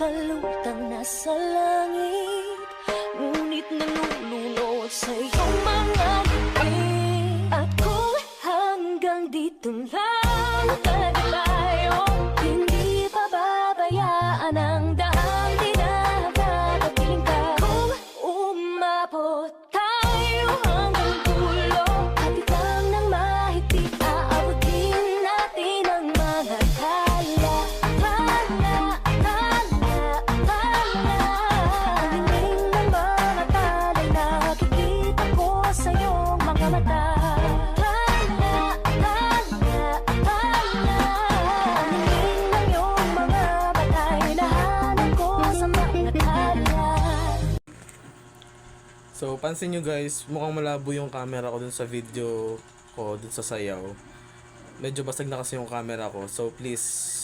kalutang nasa langit, ngunit nalulunod sa iyong mga ngiti. At kung hanggang dito lang pwede tayo, hindi pababayaan ang daang dinadapiling ka. Kung umabot tayo hanggang dulo, hati lang ng mahigpit, aabutin natin ang mga tala. Ang hiling ng mga tala'y nakikita ko sa iyong mga mata. Ang hiling ng iyong mga batay, hinahanap ko sa mga tala. So, pansin nyo guys, mukhang malabo yung camera ko dun sa video ko, dun sa sayaw. Medyo basag na kasi yung camera ko. So, please,